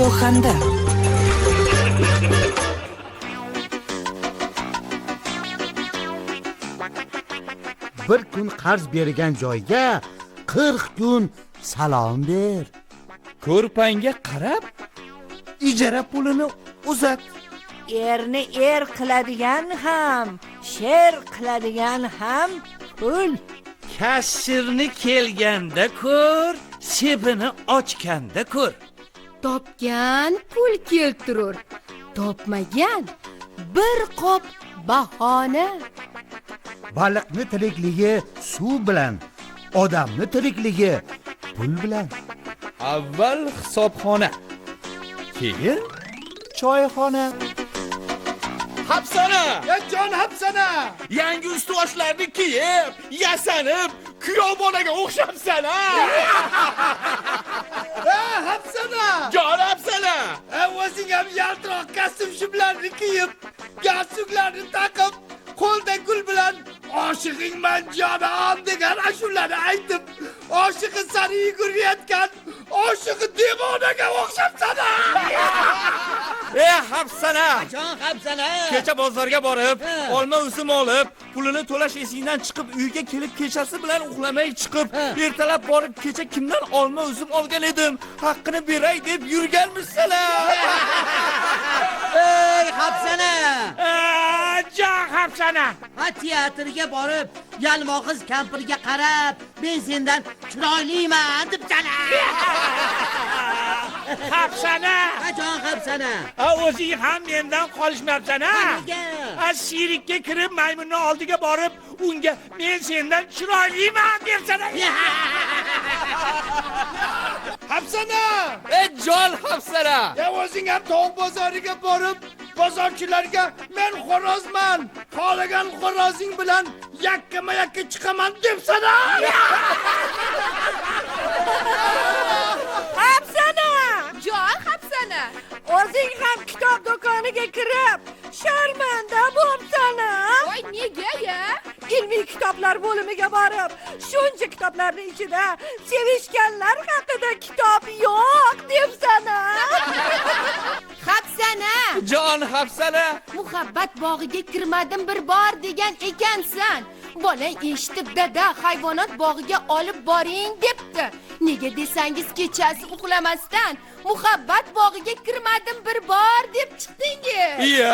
Radio Xanda. Bir kun qarz bergan joyga 40 kun salom ber. Ko'rpangga qarab ijara pulini uzat. Erni er qiladigan ham, sher qiladigan ham pul. Kassirni kelganda ko'r, sebini ochganda ko'r. Topgan pul keltirur, topmagan bir qop bahona. Baliqni tirikligi suv bilan, odamni tirikligi pul bilan. Avval hisobxona, keyin choyxona. Hapsana! Ya jon hapsana! Yangi ust-boshlarni kiyib, yasanib, kuyov bolaga o'xshabsan ha? Hapsana! Jon hapsana! O'zing ham yaltiroq kostyum shimlarni kiyib, galstuklarni taqib, qo'lda gul bilan "Oshig'ingman jonim" degan ashulani aytib, oshig'i sari yugurayotgan oshig'i devonaga o'xshabsan ha? Hapsana! Jon hapsana! Kecha bozorga borib, olma uzum olib, pulini to'lash esidan chiqib, uyga kelib kechasi bilan uxlamay chiqib, ertalab borib kecha kimdan olma uzum olgan edim, haqqini beray deb yurganmisilar. Ey hapsana! Jon hapsana! Ha teatrga borib, yalmog'iz kampirga qarab, men sendan chiroyliman debsana. Hapsana! Ha jon hapsana! O'zing ham mendan qolishmabsan-a? Nega? Shirikka kirib maymunning oldiga borib, unga men sendan chiroyliman debsana. Hapsana! Jon hapsana! Ya o'zing ham tog' bozoriga borib, bozorchilarga "Men xo'rozman, xohlagan xo'rozing bilan yakkama-yakka chiqaman" debsana. Hapsana! Jon hapsana. O'zing ham kitob do'koniga kirib, sharmanda bo'psan-a? Voy nega-ya? Ilmiy kitoblar bo'limiga borib, shuncha kitoblarning ichida sevishganlar haqida kitob yo'q debsan-a? Hapsana. Jon hapsana! Muhabbat bog'iga kirmadim bir bor degan ekansan. Bola eshitib dada hayvonot bog'iga olib boring debdi. Nega desangiz kechasi uxlamasdan muhabbat bog'iga kirmadim bir bor deb chiqdingiz. Iya,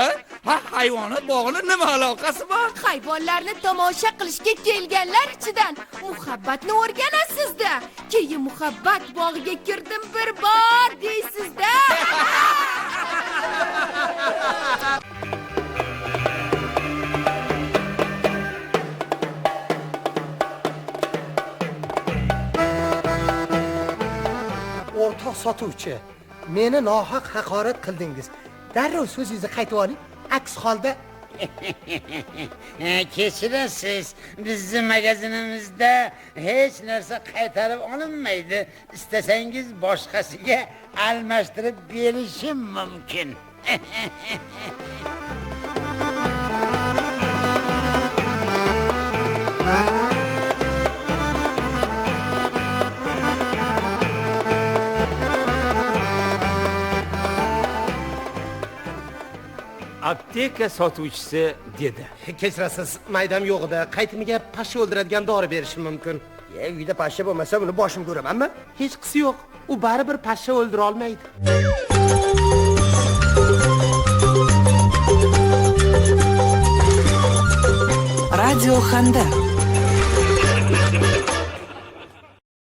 hayvonot bog'ining nima aloqasi bor? Hayvonlarni tomosha qilishga kelganlar ichidan muhabbatni o'rganasizda. Keyin muhabbat bog'iga kirdim bir bor deysizda. O'rtoq sotuvchi, meni nohaq haqorat qildingiz. Darrov so'zingizni qaytib oling. Aks holda Kechirasiz, bizning magazinimizda hech narsa qaytarib olinmaydi. Istasangiz boshqasiga almashtirib berishim mumkin. Apteka sotuvchisi dedi. kechirasiz, maydam yo'q edi. Qaytimiga pashsha o'ldiradigan dori berishim mumkin. Uyda pashsha bo'lmasa, buni boshim ko'ramanmi? Hech qisi yo'q. U baribir pashsha o'ldira olmaydi. Radio Xanda.